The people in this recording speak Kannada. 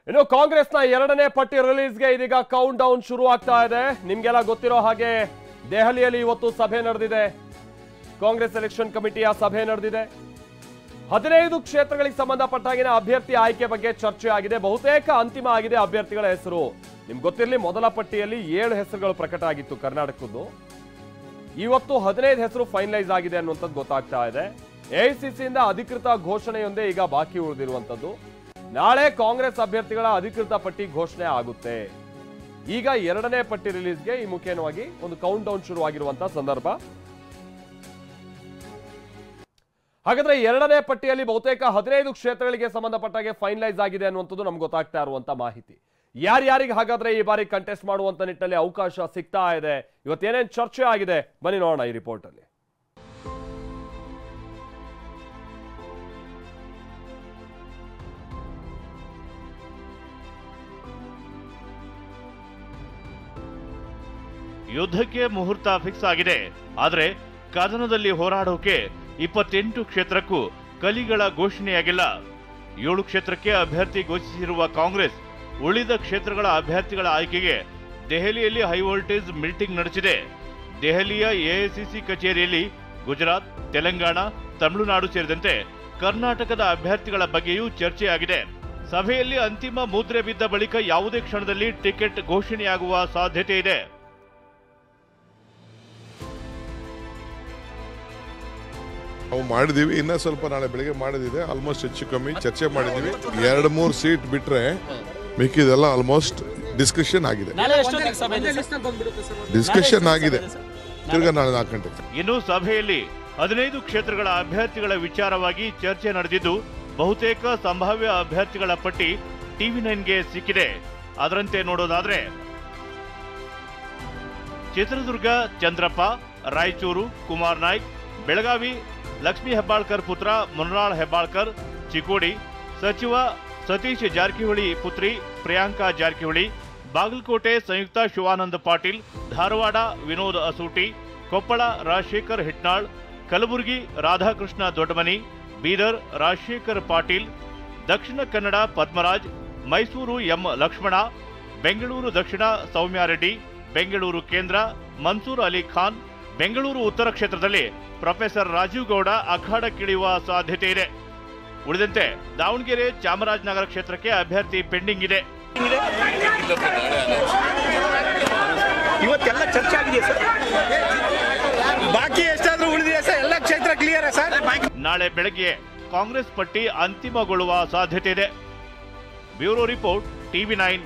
ಇನ್ನು ಕಾಂಗ್ರೆಸ್ನ ಎರಡನೇ ಪಟ್ಟಿ ರಿಲೀಸ್ಗೆ ಇದೀಗ ಕೌಂಟ್ ಡೌನ್ ಶುರು ಆಗ್ತಾ ಇದೆ. ನಿಮ್ಗೆಲ್ಲ ಗೊತ್ತಿರೋ ಹಾಗೆ ದೆಹಲಿಯಲ್ಲಿ ಇವತ್ತು ಸಭೆ ನಡೆದಿದೆ. ಕಾಂಗ್ರೆಸ್ ಎಲೆಕ್ಷನ್ ಕಮಿಟಿಯ ಸಭೆ ನಡೆದಿದೆ. 15 ಕ್ಷೇತ್ರಗಳಿಗೆ ಸಂಬಂಧಪಟ್ಟಾಗಿನ ಅಭ್ಯರ್ಥಿ ಆಯ್ಕೆ ಬಗ್ಗೆ ಚರ್ಚೆ ಆಗಿದೆ. ಬಹುತೇಕ ಅಂತಿಮ ಆಗಿದೆ ಅಭ್ಯರ್ಥಿಗಳ ಹೆಸರು. ನಿಮ್ಗೆ ಗೊತ್ತಿರಲಿ, ಮೊದಲ ಪಟ್ಟಿಯಲ್ಲಿ 7 ಹೆಸರುಗಳು ಪ್ರಕಟ ಆಗಿತ್ತು ಕರ್ನಾಟಕದ್ದು. ಇವತ್ತು 15 ಹೆಸರು ಫೈನಲೈಸ್ ಆಗಿದೆ ಅನ್ನುವಂಥದ್ದು ಗೊತ್ತಾಗ್ತಾ ಇದೆ. ಎಐಸಿಸಿಯಿಂದ ಅಧಿಕೃತ ಘೋಷಣೆಯೊಂದೇ ಈಗ ಬಾಕಿ ಉಳಿದಿರುವಂಥದ್ದು. ನಾಳೆ ಕಾಂಗ್ರೆಸ್ ಅಭ್ಯರ್ಥಿಗಳ ಅಧಿಕೃತ ಪಟ್ಟಿ ಘೋಷಣೆ ಆಗುತ್ತೆ. ಈಗ ಎರಡನೇ ಪಟ್ಟಿ ರಿಲೀಸ್ಗೆ ಈ ಮುಖೇನವಾಗಿ ಒಂದು ಕೌಂಟ್ ಡೌನ್ ಶುರುವಾಗಿರುವಂತಹ ಸಂದರ್ಭ. ಹಾಗಾದ್ರೆ ಎರಡನೇ ಪಟ್ಟಿಯಲ್ಲಿ ಬಹುತೇಕ 15 ಕ್ಷೇತ್ರಗಳಿಗೆ ಸಂಬಂಧಪಟ್ಟಾಗೆ ಫೈನಲೈಸ್ ಆಗಿದೆ ಅನ್ನುವಂಥದ್ದು ನಮ್ಗೆ ಗೊತ್ತಾಗ್ತಾ ಇರುವಂತ ಮಾಹಿತಿ. ಯಾರ್ಯಾರಿಗೆ ಹಾಗಾದ್ರೆ ಈ ಬಾರಿ ಕಂಟೆಸ್ಟ್ ಮಾಡುವಂತ ನಿಟ್ಟಿನಲ್ಲಿ ಅವಕಾಶ ಸಿಗ್ತಾ ಇದೆ, ಇವತ್ತೇನೇನು ಚರ್ಚೆ ಆಗಿದೆ, ಬನ್ನಿ ನೋಡೋಣ ಈ ರಿಪೋರ್ಟ್ ಅಲ್ಲಿ. ಯುದ್ಧಕ್ಕೆ ಮುಹೂರ್ತ ಫಿಕ್ಸ್ ಆಗಿದೆ. ಆದರೆ ಕದನದಲ್ಲಿ ಹೋರಾಡೋಕೆ 28 ಕ್ಷೇತ್ರಕ್ಕೂ ಕಲಿಗಳ ಘೋಷಣೆಯಾಗಿಲ್ಲ. 7 ಕ್ಷೇತ್ರಕ್ಕೆ ಅಭ್ಯರ್ಥಿ ಘೋಷಿಸಿರುವ ಕಾಂಗ್ರೆಸ್ ಉಳಿದ ಕ್ಷೇತ್ರಗಳ ಅಭ್ಯರ್ಥಿಗಳ ಆಯ್ಕೆಗೆ ದೆಹಲಿಯಲ್ಲಿ ಹೈ ವೋಲ್ಟೇಜ್ ಮೀಟಿಂಗ್ ನಡೆಸಿದೆ. ದೆಹಲಿಯ ಎಐಸಿಸಿ ಕಚೇರಿಯಲ್ಲಿ ಗುಜರಾತ್, ತೆಲಂಗಾಣ, ತಮಿಳುನಾಡು ಸೇರಿದಂತೆ ಕರ್ನಾಟಕದ ಅಭ್ಯರ್ಥಿಗಳ ಬಗ್ಗೆಯೂ ಚರ್ಚೆಯಾಗಿದೆ. ಸಭೆಯಲ್ಲಿ ಅಂತಿಮ ಮುದ್ರೆ ಬಿದ್ದ ಬಳಿಕ ಯಾವುದೇ ಕ್ಷಣದಲ್ಲಿ ಟಿಕೆಟ್ ಘೋಷಣೆಯಾಗುವ ಸಾಧ್ಯತೆ ಇದೆ. ನಾವು ಮಾಡಿದೀವಿ, ಇನ್ನ ಸ್ವಲ್ಪ ನಾಳೆ ಬೆಳಿಗ್ಗೆ ಮಾಡಿದಿದೆ. ಆಲ್ಮೋಸ್ಟ್ ಹೆಚ್ಚು ಕಮ್ಮಿ ಚರ್ಚೆ ಮಾಡಿದೀವಿ. 2-3 ಸೀಟ್ ಬಿಟ್ರೆ ಮಿಕ್ಕಿದೆಲ್ಲ ಆಲ್ಮೋಸ್ಟ್ ಡಿಸ್ಕಷನ್ ಆಗಿದೆ. ತಿರ್ಗಾ ನಾಳೆ 4 ಗಂಟೆಗೆ. ಇನ್ನು ಸಭೆಯಲ್ಲಿ 15 ಕ್ಷೇತ್ರಗಳ ಅಭ್ಯರ್ಥಿಗಳ ವಿಚಾರವಾಗಿ ಚರ್ಚೆ ನಡೆದಿದ್ದು, ಬಹುತೇಕ ಸಂಭಾವ್ಯ ಅಭ್ಯರ್ಥಿಗಳ ಪಟ್ಟಿ TV9ಗೆ ಸಿಕ್ಕಿದೆ. ಅದರಂತೆ ನೋಡೋದಾದ್ರೆ ಚಿತ್ರದುರ್ಗ ಚಂದ್ರಪ್ಪ, ರಾಯಚೂರು ಕುಮಾರ್ ನಾಯ್ಕ್, ಬೆಳಗಾವಿ ಲಕ್ಷ್ಮೀ ಹೆಬ್ಬಾಳ್ಕರ್ ಪುತ್ರ ಮುನ್ರಾಳ್ ಹೆಬ್ಬಾಳ್ಕರ್, ಚಿಕ್ಕೋಡಿ ಸಚಿವ ಸತೀಶ್ ಜಾರಕಿಹೊಳಿ ಪುತ್ರಿ ಪ್ರಿಯಾಂಕಾ ಜಾರಕಿಹೊಳಿ, ಬಾಗಲಕೋಟೆ ಸಂಯುಕ್ತ ಶಿವಾನಂದ ಪಾಟೀಲ್, ಧಾರವಾಡ ವಿನೋದ್ ಅಸೂಟಿ, ಕೊಪ್ಪಳ ರಾಜಶೇಖರ್ ಹಿಟ್ನಾಳ್, ಕಲಬುರಗಿ ರಾಧಾಕೃಷ್ಣ ದೊಡ್ಡಮನಿ, ಬೀದರ್ ರಾಜಶೇಖರ್ ಪಾಟೀಲ್, ದಕ್ಷಿಣ ಕನ್ನಡ ಪದ್ಮರಾಜ್, ಮೈಸೂರು ಎಂ ಲಕ್ಷ್ಮಣ, ಬೆಂಗಳೂರು ದಕ್ಷಿಣ ಸೌಮ್ಯಾರೆಡ್ಡಿ, ಬೆಂಗಳೂರು ಕೇಂದ್ರ ಮನ್ಸೂರ್ ಅಲಿ ಖಾನ್, ಬೆಂಗಳೂರು ಉತ್ತರ ಕ್ಷೇತ್ರದಲ್ಲಿ ಪ್ರೊಫೆಸರ್ ರಾಜೀವ್ ಗೌಡ ಅಖಾಡಕ್ಕಿಳಿಯುವ ಸಾಧ್ಯತೆ ಇದೆ. ಉಳಿದಂತೆ ದಾವಣಗೆರೆ ಚಾಮರಾಜನಗರ ಕ್ಷೇತ್ರಕ್ಕೆ ಅಭ್ಯರ್ಥಿ ಪೆಂಡಿಂಗ್ ಇದೆ. ಇವತ್ತೆಲ್ಲ ಚರ್ಚೆ ಆಗಿದೆ ಸರ್. ಬಾಕಿ ಎಷ್ಟಾದ್ರೂ ಉಳಿದಿದೆ ಸರ್, ಎಲ್ಲ ಕ್ಷೇತ್ರ ಕ್ಲಿಯರ್ ಸರ್. ನಾಳೆ ಬೆಳಗ್ಗೆ ಕಾಂಗ್ರೆಸ್ ಪಟ್ಟಿ ಅಂತಿಮಗೊಳ್ಳುವ ಸಾಧ್ಯತೆ ಇದೆ. Bureau report, TV9.